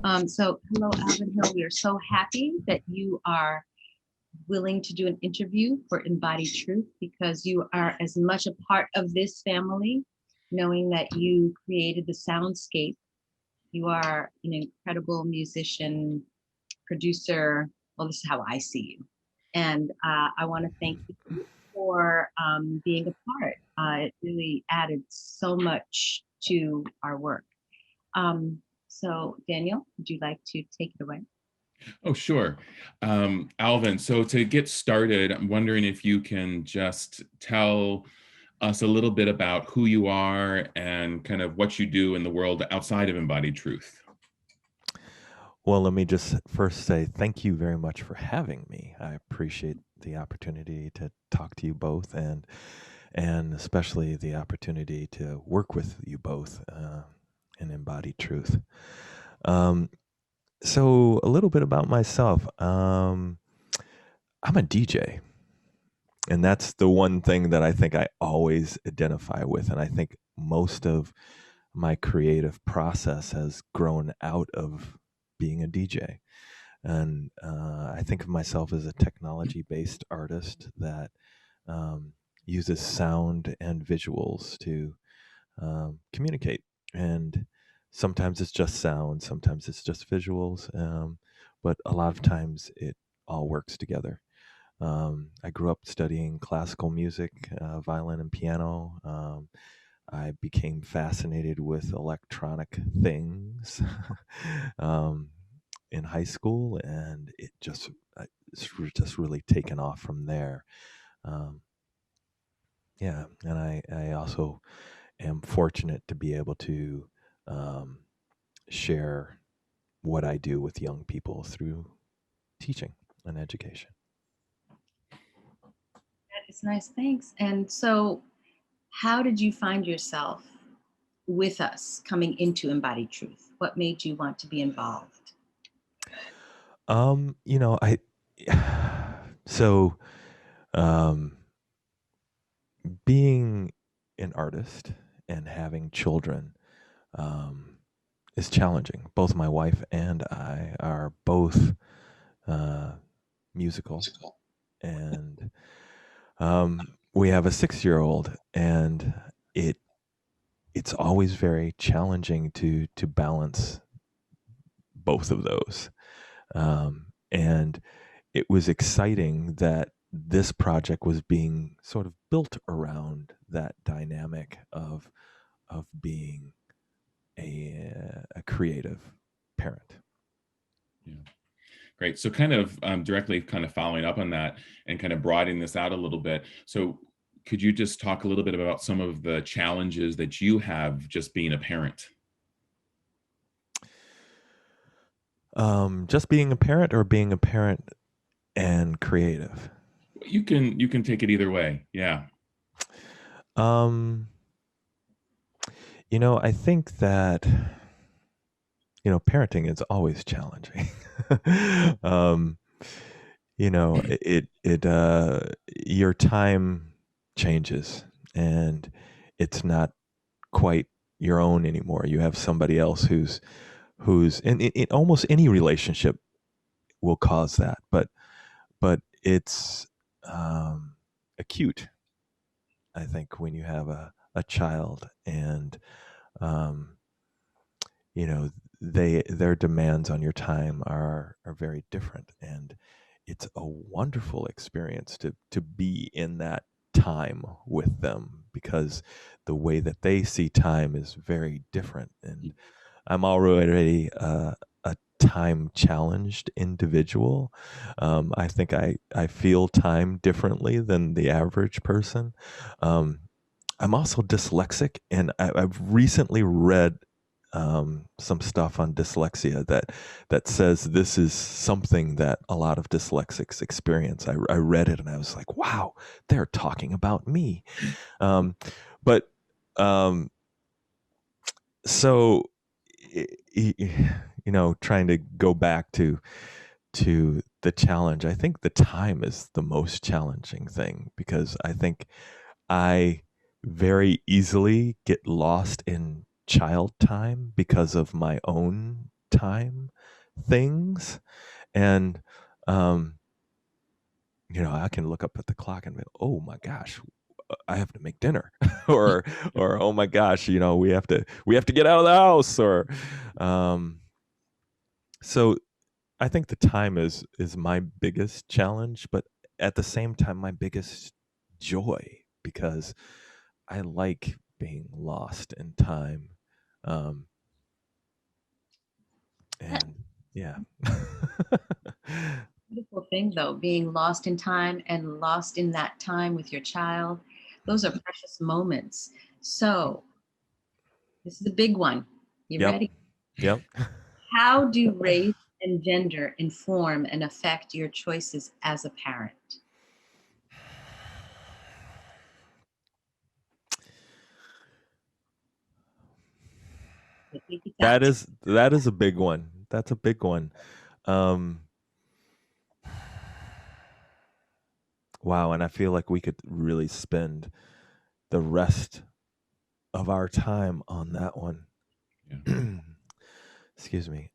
So hello, Alvin Hill. We are so happy that you are willing to do an interview for Embodied Truth because you are as much a part of this family, knowing that you created the soundscape. You are an incredible musician, producer. Well, this is how I see you. And I want to thank you for being a part. It really added so much to our work. So, Daniel, would you like to take it away? Oh, sure. Alvin, so to get started, I'm wondering if you can just tell us a little bit about who you are and kind of what you do in the world outside of Embodied Truth. Well, let me just first say thank you very much for having me. I appreciate the opportunity to talk to you both, and especially the opportunity to work with you both in Embodied Truth. Um, so, a little bit about myself. I'm a DJ, and that's the one thing that I think I always identify with, and I think most of my creative process has grown out of being a DJ. And I think of myself as a technology based artist that uses sound and visuals to communicate. And sometimes it's just sound, sometimes it's just visuals, but a lot of times it all works together. I grew up studying classical music, violin and piano. I became fascinated with electronic things um, in high school, and it's just really taken off from there. Um, yeah, and I also am fortunate to be able to um, share what I do with young people through teaching and education. That is nice. Thanks. And so, how did you find yourself with us coming into Embodied Truth? What made you want to be involved? I so um, being an artist and having children um, is challenging. Both my wife and I are both uh, musical, and we have a 6-year-old, and it's always very challenging to balance both of those. And it was exciting that this project was being sort of built around that dynamic of being a creative parent. Yeah. Great. So kind of directly kind of following up on that and kind of broadening this out a little bit. So could you just talk a little bit about some of the challenges that you have just being a parent? Just being a parent or being a parent and creative. You can take it either way. Yeah. Um, I think that parenting is always challenging. um, it your time changes, and it's not quite your own anymore. You have somebody else who's in almost any relationship will cause that, but it's acute, I think, when you have a child, and um, you know their demands on your time are very different, and it's a wonderful experience to be in that time with them, because the way that they see time is very different. And I'm already a time challenged individual. I think I feel time differently than the average person. um, I'm also dyslexic, and I've recently read some stuff on dyslexia that says this is something that a lot of dyslexics experience. I read it and I was like, wow, they're talking about me. Um, but um, so, trying to go back to the challenge, I think the time is the most challenging thing, because I think I very easily get lost in child time because of my own time things. And, I can look up at the clock and be, oh my gosh, I have to make dinner, or oh my gosh, we have to get out of the house, or, so I think the time is my biggest challenge, but at the same time, my biggest joy, because I like being lost in time. And yeah. Beautiful thing though, being lost in time and lost in that time with your child. Those are precious moments. So this is a big one. You Yep. ready? Yep. How do race and gender inform and affect your choices as a parent? That is a big one. That's a big one. Wow, and I feel like we could really spend the rest of our time on that one. Yeah. Excuse me.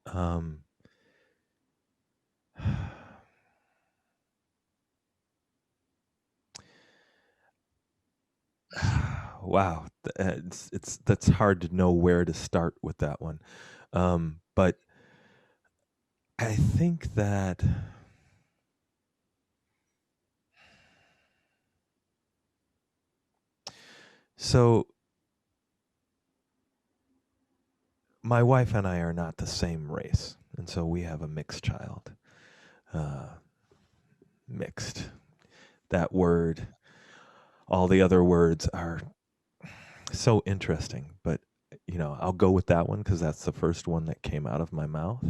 Wow, that's hard to know where to start with that one. But I think that so my wife and I are not the same race, and so we have a mixed child. Mixed. That word, all the other words are so interesting, but I'll go with that one because that's the first one that came out of my mouth.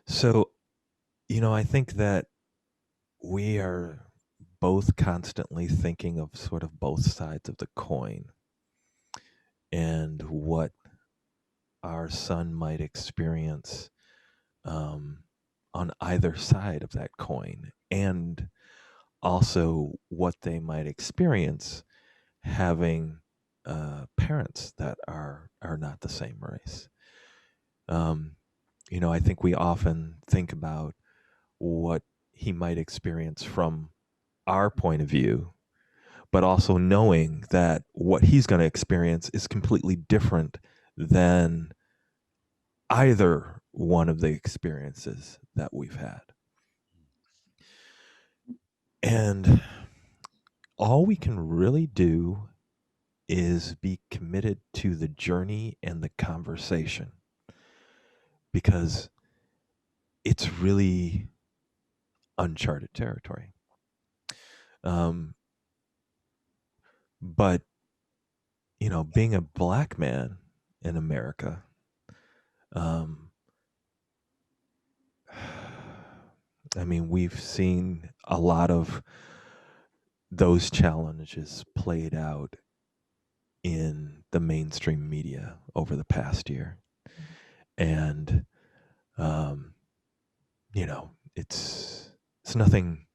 So, I think that we are both constantly thinking of sort of both sides of the coin and what our son might experience on either side of that coin, and also what they might experience having parents that are not the same race. I think we often think about what he might experience from our point of view, but also knowing that what he's going to experience is completely different than either one of the experiences that we've had. And all we can really do is be committed to the journey and the conversation, because it's really uncharted territory. But being a black man in America, I mean, we've seen a lot of those challenges played out in the mainstream media over the past year. And, it's nothing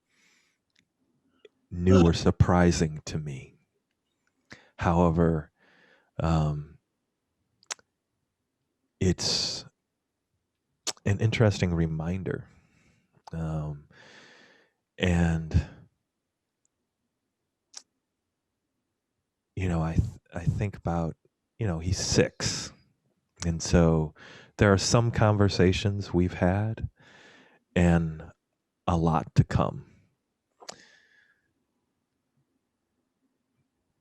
new or surprising to me. However, it's an interesting reminder. And I think about, he's 6. And so there are some conversations we've had and a lot to come.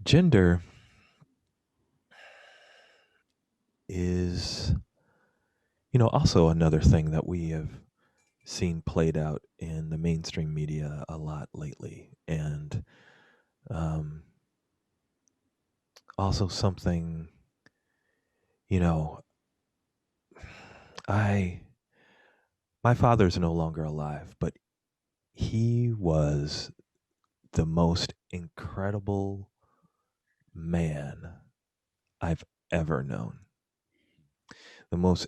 Gender is, also another thing that we have seen played out in the mainstream media a lot lately. And also something, my father's no longer alive, but he was the most incredible man I've ever known. The most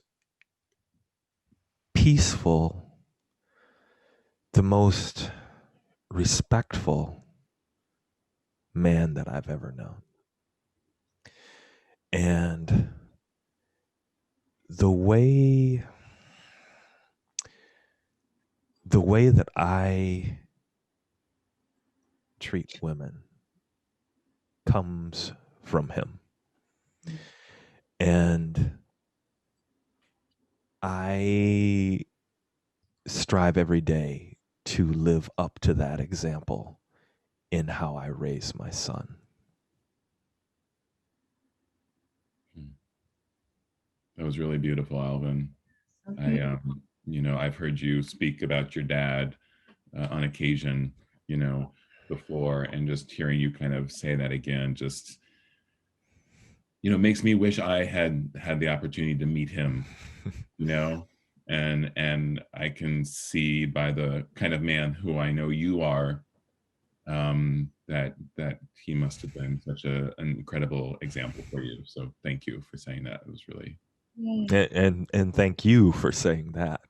peaceful, the most respectful man that I've ever known. And the way that I treat women comes from him. And I strive every day to live up to that example in how I raise my son. That was really beautiful, Alvin. I've heard you speak about your dad on occasion, before, and just hearing you kind of say that again, just, makes me wish I had the opportunity to meet him, and I can see by the kind of man who I know you are, that he must have been such an incredible example for you. So thank you for saying that. It was really. And thank you for saying that.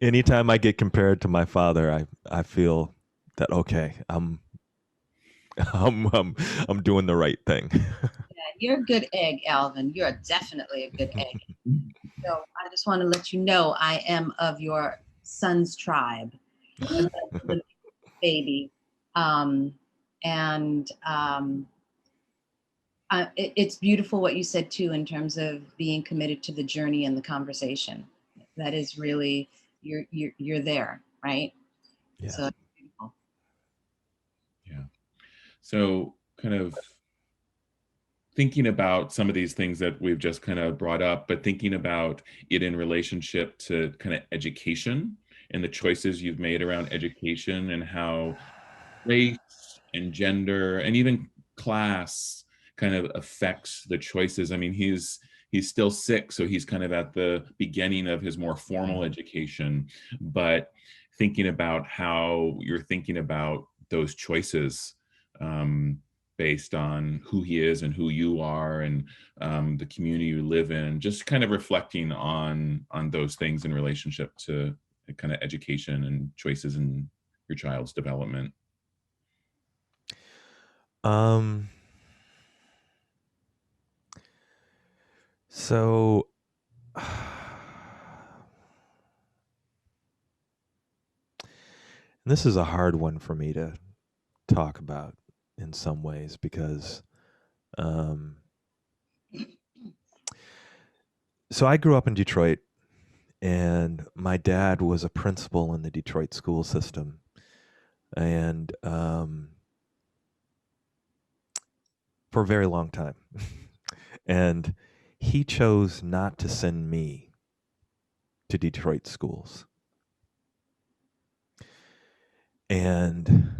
Anytime I get compared to my father, I feel that, okay, I'm doing the right thing. Yeah, you're a good egg, Alvin. You're definitely a good egg. So I just want to let you know I am of your son's tribe, the baby. It's beautiful what you said too, in terms of being committed to the journey and the conversation. That is really, you're there, right? Yeah. So it's beautiful. Yeah. So kind of thinking about some of these things that we've just kind of brought up, but thinking about it in relationship to kind of education and the choices you've made around education, and how race and gender and even class kind of affects the choices. I mean, he's still 6, so he's kind of at the beginning of his more formal education, but thinking about how you're thinking about those choices, based on who he is and who you are, and the community you live in, just kind of reflecting on those things in relationship to kind of education and choices in your child's development. So this is a hard one for me to talk about in some ways, because so I grew up in Detroit, and my dad was a principal in the Detroit school system, and for a very long time. And he chose not to send me to Detroit schools. And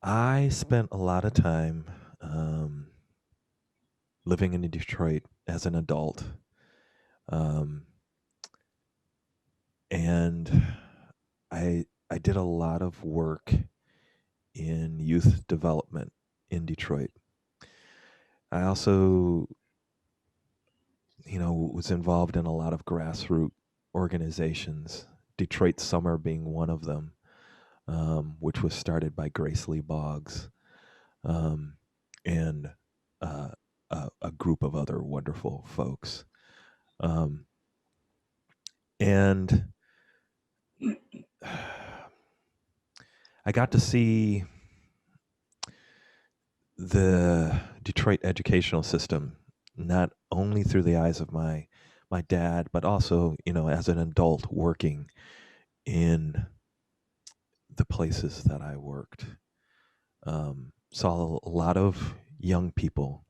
I spent a lot of time living in Detroit as an adult. And I did a lot of work in youth development in Detroit. I also, was involved in a lot of grassroots organizations, Detroit Summer being one of them, which was started by Grace Lee Boggs, and a group of other wonderful folks. And I got to see the Detroit educational system not only through the eyes of my dad, but also, as an adult working in the places that I worked. Saw a lot of young people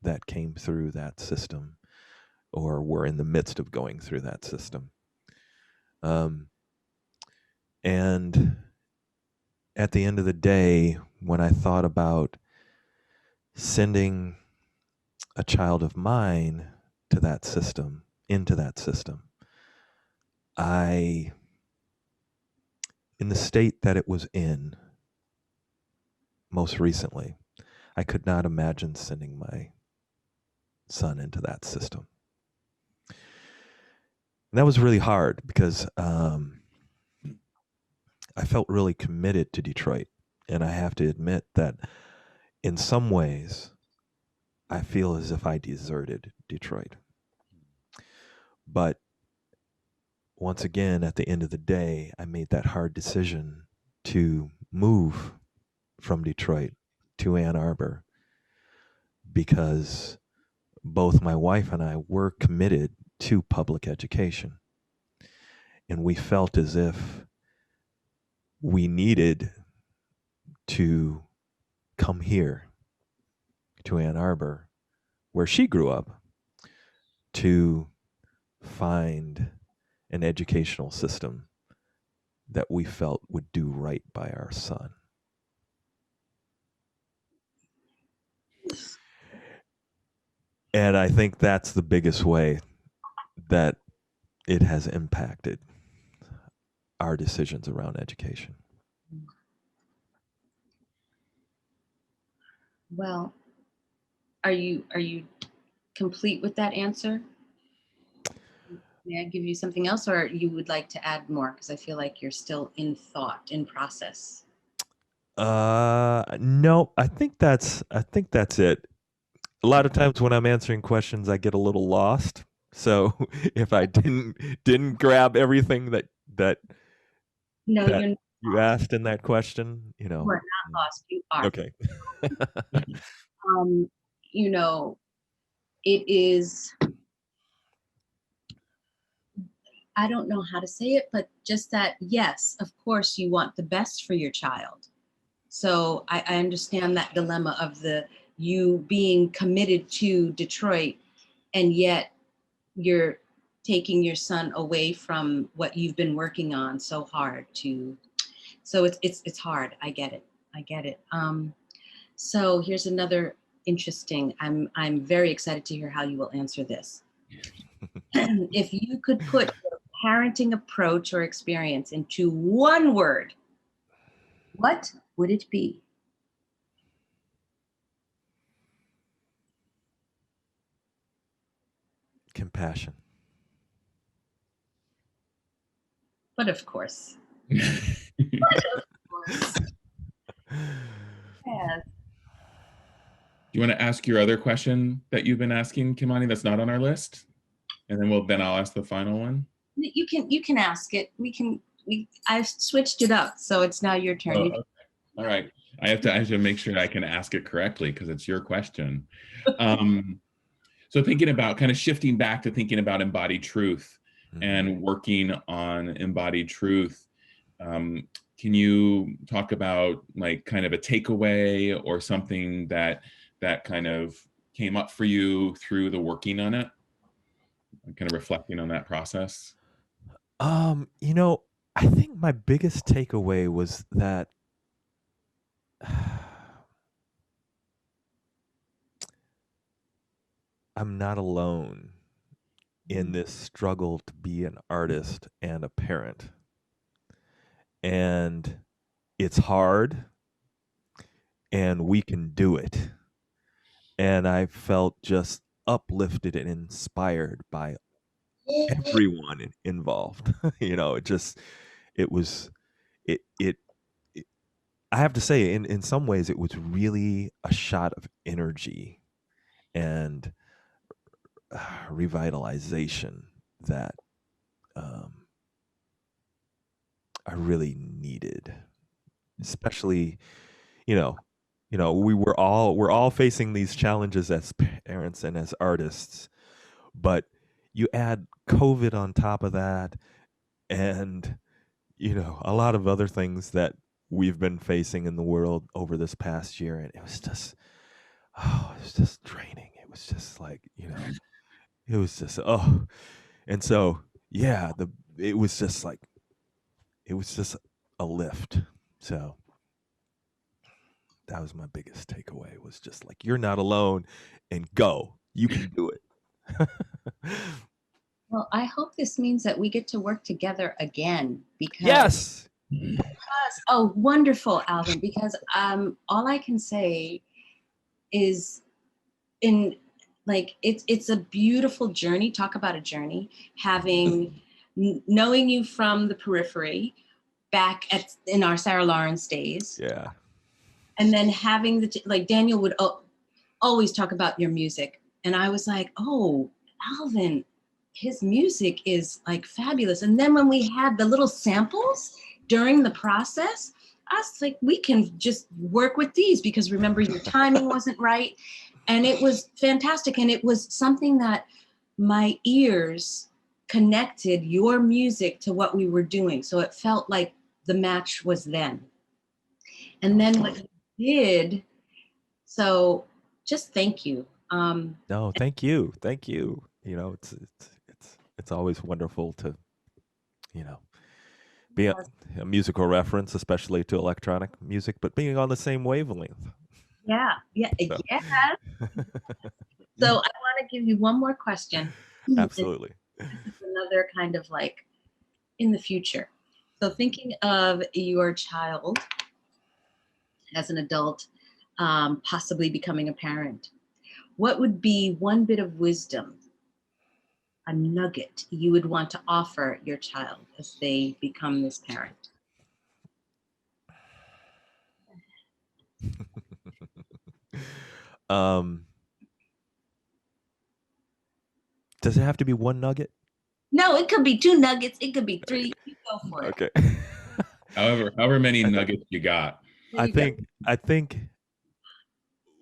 that came through that system or were in the midst of going through that system. And at the end of the day, when I thought about sending a child of mine to that system, into that system, in the state that it was in most recently, I could not imagine sending my son into that system. And that was really hard, because I felt really committed to Detroit. And I have to admit that in some ways, I feel as if I deserted Detroit. But once again, at the end of the day, I made that hard decision to move from Detroit to Ann Arbor because both my wife and I were committed to public education. And we felt as if we needed to come here to Ann Arbor, where she grew up, to find an educational system that we felt would do right by our son. And I think that's the biggest way that it has impacted our decisions around education. Well, are you complete with that answer? May I give you something else, or you would like to add more? Because I feel like you're still in thought, in process. No, I think that's it. A lot of times when I'm answering questions, I get a little lost. So if I didn't grab everything that No, that you're you asked in that question, you are not lost. You are. Okay. You know, it is, I don't know how to say it, but just that, yes, of course you want the best for your child. So I understand that dilemma of you being committed to Detroit, and yet you're taking your son away from what you've been working on so hard to. So it's hard. I get it. So here's another interesting. I'm very excited to hear how you will answer this. If you could put your parenting approach or experience into one word, what would it be? Compassion. But of course. But of course. Yes. Do you want to ask your other question that you've been asking, Kimani, that's not on our list? And then I'll ask the final one. You can ask it. I've switched it up, so it's now your turn. Oh, okay. All right. I have to make sure I can ask it correctly because it's your question. So thinking about kind of shifting back to thinking about embodied truth and working on embodied truth. Can you talk about like kind of a takeaway or something that kind of came up for you through the working on it? Kind of reflecting on that process. I think my biggest takeaway was that I'm not alone in this struggle to be an artist and a parent. And it's hard, and we can do it. And I felt just uplifted and inspired by everyone involved. I have to say, in some ways, it was really a shot of energy and revitalization that I really needed, especially, we're all facing these challenges as parents and as artists, but you add COVID on top of that, and a lot of other things that we've been facing in the world over this past year, and it was just draining. It was just like, it was just and so yeah, it was just a lift. So that was my biggest takeaway, was just like, you're not alone, and go, you can do it. Well, I hope this means that we get to work together again, because Yes. Oh, wonderful, Alvin, because all I can say is it's a beautiful journey. Talk about a journey, having knowing you from the periphery back in our Sarah Lawrence days. Yeah. And then having like Daniel would always talk about your music. And I was like, oh, Alvin, his music is like fabulous. And then when we had the little samples during the process, I was like, we can just work with these, because remember, your timing wasn't right. And it was fantastic. And it was something that my ears connected your music to what we were doing. So it felt like the match was then. And then what you did, so just thank you. No, thank you. Thank you. You know, it's always wonderful to, you know, be a musical reference, especially to electronic music, but being on the same wavelength. Yeah. So. Yeah. So I want to give you one more question. Absolutely. This is another kind of like in the future. So thinking of your child as an adult, possibly becoming a parent, what would be one bit of wisdom, a nugget you would want to offer your child as they become this parent? Does it have to be one nugget? No, it could be 2 nuggets. It could be 3. You go for it. Okay. However many nuggets you got. I think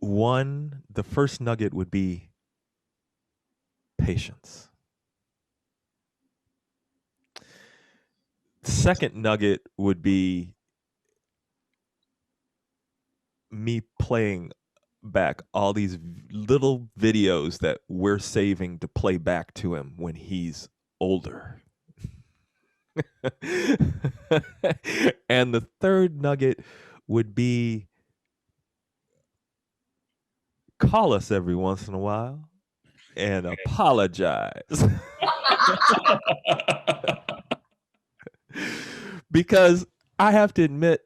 the first nugget would be patience. The second nugget would be me playing back all these little videos that we're saving to play back to him when he's older. And the third nugget would be call us every once in a while and apologize. Because I have to admit,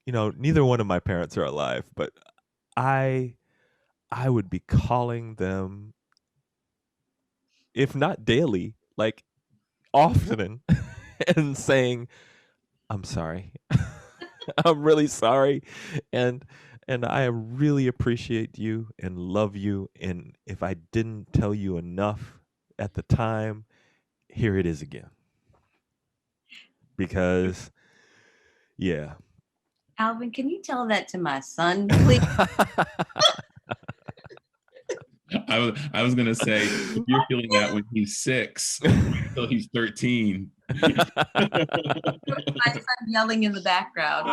neither one of my parents are alive, but I would be calling them, if not daily, like often, and saying, I'm sorry. I'm really sorry. And I really appreciate you and love you. And if I didn't tell you enough at the time, here it is again. Because, yeah. Alvin, can you tell that to my son, please? I was gonna say, if you're feeling that when he's 6 until he's 13. My son yelling in the background.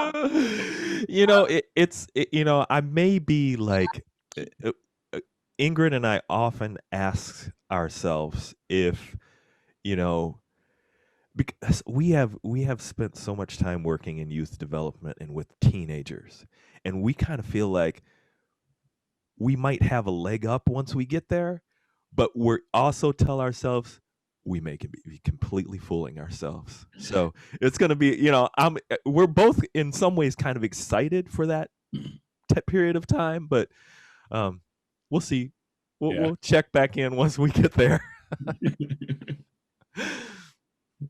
I may be like, Ingrid and I often ask ourselves if, because we have spent so much time working in youth development and with teenagers, and we kind of feel like we might have a leg up once we get there, but we're also tell ourselves we may be completely fooling ourselves. So it's going to be, we're both in some ways kind of excited for that period of time, but we'll see. We'll check back in once we get there.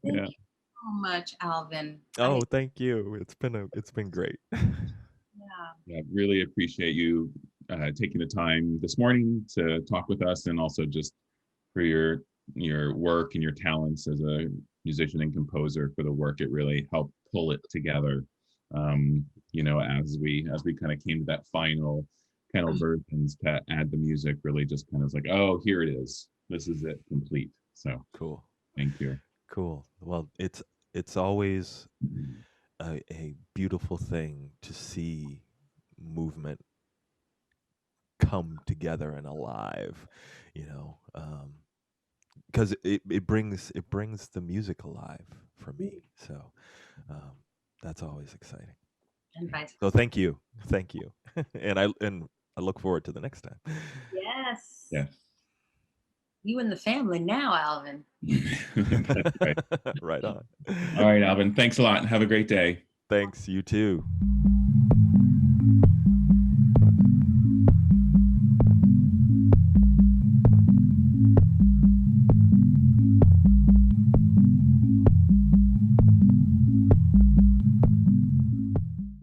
Thank you so much, Alvin. Oh, thank you. It's been great. Yeah, really appreciate you taking the time this morning to talk with us, and also just for your work and your talents as a musician and composer, for the work it really helped pull it together. As we kind of came to that final kind of versions to add the music, really just kind of was like, oh, here it is. This is it, complete. So cool. Thank you. Cool. Well, it's always a beautiful thing to see movement come together and alive, because it brings the music alive for me. So that's always exciting. And vice. So thank you, and I look forward to the next time. Yes. Yes. You and the family now, Alvin. That's right. Right on. All right, Alvin. Thanks a lot and have a great day. Thanks, you too.